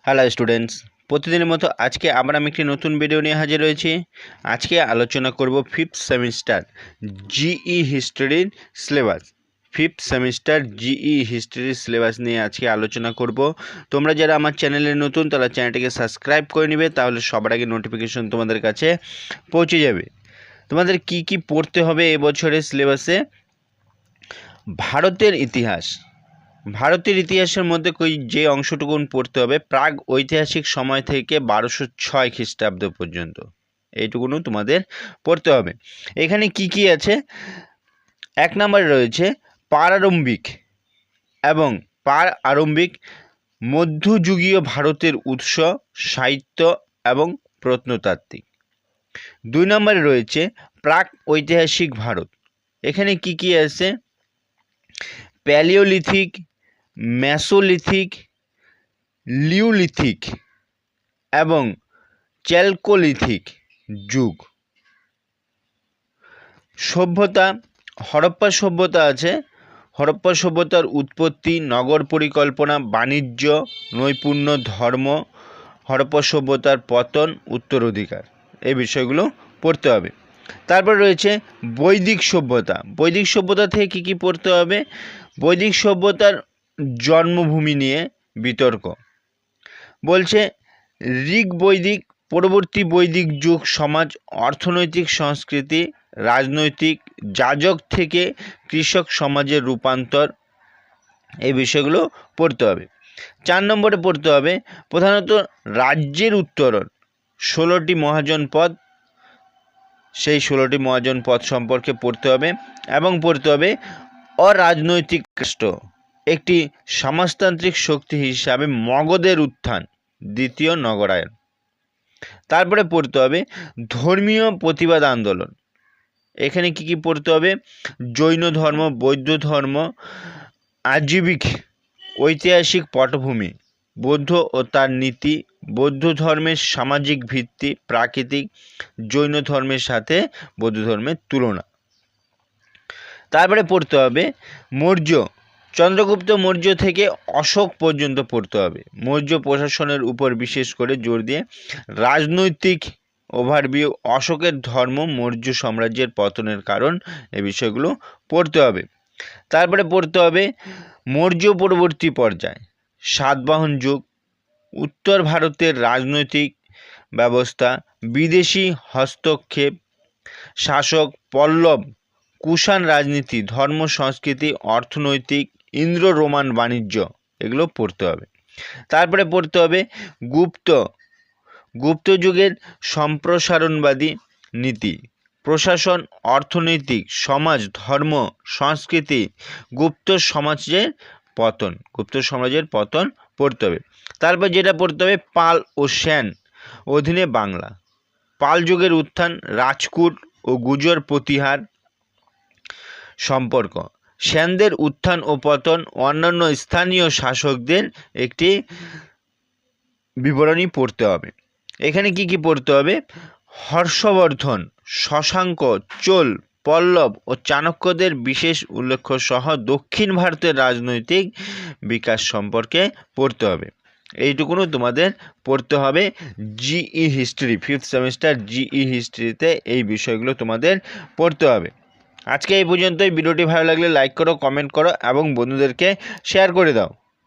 Hello students, প্রতিদিনের মতো আজকে আবার আমি একটি নতুন ভিডিও নিয়ে হাজির হয়েছি। আজকে আলোচনা করব ফিফথ সেমিস্টার জিই হিস্ট্রির সিলেবাস। ফিফথ সেমিস্টার জিই হিস্ট্রির সিলেবাস নিয়ে আজকে আলোচনা করব। তোমরা যারা আমার চ্যানেলে নতুন তারা চ্যানেলটিকে সাবস্ক্রাইব করে নেবে, তাহলে সবার আগে নোটিফিকেশন তোমাদের কাছে পৌঁছে যাবে। তোমাদের কি কি পড়তে হবে এবছরের সিলেবাসে? ভারতের ইতিহাস। ভারতের ইতিহাসের মধ্যে যে অংশটুকুন পড়তে হবে প্রাগ ঐতিহাসিক সময় থেকে 1206 খ্রিস্টাব্দ পর্যন্ত, এইটুকুনও তোমাদের পড়তে হবে। এখানে কি কি আছে? 1 নম্বরে রয়েছে প্রারম্ভিক এবং প্রারম্ভিক মধ্যযুগীয় ভারতের উৎস, সাহিত্য এবং প্রত্নতাত্ত্বিক। 2 নম্বরে রয়েছে প্রাক ঐতিহাসিক ভারত। এখানে কি কি আছে? প্যালিওলিথিক, মেসোলিথিক, লিওলিথিক এবং চ্যালকোলিথিক যুগ। সভ্যতা, হরপ্পা সভ্যতা আছে। হরপ্পা সভ্যতার উৎপত্তি, নগর পরিকল্পনা, বাণিজ্য, নৈপুণ্য, ধর্ম, হরপ্পা সভ্যতার পতন, উত্তরাধিকার, এই বিষয়গুলো পড়তে হবে। তারপর রয়েছে বৈদিক সভ্যতা। বৈদিক সভ্যতা থেকে কী কী পড়তে হবে? বৈদিক সভ্যতার জন্মভূমি নিয়ে বিতর্ক। বলছে ঋগ বৈদিক, পরবর্তী বৈদিক যুগ, সমাজ, অর্থনৈতিক, সংস্কৃতি, রাজনৈতিক, যাজক থেকে কৃষক সমাজের রূপান্তর, এই বিষয়গুলো পড়তে হবে। 4 নম্বরে পড়তে হবে প্রধানত রাজ্যের উত্তরণ, 16টি মহাজন পদ, সেই 16টি মহাজন পদ সম্পর্কে পড়তে হবে। এবং পড়তে হবে অরাজনৈতিক রাষ্ট্র, একটি সমাজতান্ত্রিক শক্তি হিসাবে মগধের উত্থান, দ্বিতীয় নগরায়ণ। তারপরে পড়তে হবে ধর্মীয় প্রতিবাদ আন্দোলন। এখানে কি কি পড়তে হবে? জৈন ধর্ম, বৌদ্ধ ধর্ম, আজীবিক ঐতিহাসিক পটভূমি, বৌদ্ধ ও তার নীতি, বৌদ্ধ ধর্মের সামাজিক ভিত্তি, প্রাকৃতিক, জৈন ধর্মের সাথে বৌদ্ধ ধর্মের তুলনা। তারপরে পড়তে হবে মৌর্য, চন্দ্রগুপ্ত মৌর্য থেকে অশোক পর্যন্ত পড়তে হবে। মৌর্য প্রশাসনের উপর বিশেষ করে জোর দিয়ে রাজনৈতিক ওভারভিউ, অশোকের ধর্ম, মৌর্য সাম্রাজ্যের পতনের কারণ, এই বিষয়গুলো পড়তে হবে। তারপরে পড়তে হবে মৌর্য পরবর্তী পর্যায়, সাতবাহন যুগ, উত্তর ভারতের রাজনৈতিক ব্যবস্থা, বিদেশি হস্তক্ষেপ, শাসক, পল্লব কুষাণ রাজনীতি, ধর্ম, সংস্কৃতি, অর্থনৈতিক, ইন্দ্র রোমান বাণিজ্য, এগুলো পড়তে হবে। তারপরে পড়তে হবে গুপ্ত যুগের সম্প্রসারণবাদী নীতি, প্রশাসন, অর্থনৈতিক, সমাজ, ধর্ম, সংস্কৃতি, গুপ্ত সাম্রাজ্যের পতন পড়তে হবে। তারপর যেটা পড়তে হবে পাল ও সেন অধীনে বাংলা, পাল যুগের উত্থান, রাজকূট ও গুজর প্রতিহার সম্পর্ক, সেনদের উত্থান ও পতন, অন্যান্য স্থানীয় শাসকদের একটি বিবরণী পড়তে হবে। এখানে কি কি পড়তে হবে? হর্ষবর্ধন, শশাঙ্ক, চোল, পল্লব ও চাণক্যদের বিশেষ উল্লেখ সহ দক্ষিণ ভারতের রাজনৈতিক বিকাশ সম্পর্কে পড়তে হবে। এইটুকুনও তোমাদের পড়তে হবে GE history, fifth semester GE হিস্ট্রিতে এই বিষয়গুলো তোমাদের পড়তে হবে। আজকে এই পর্যন্তই। ভিডিওটি ভালো লাগলে লাইক করো, কমেন্ট করো এবং বন্ধুদেরকে শেয়ার করে দাও।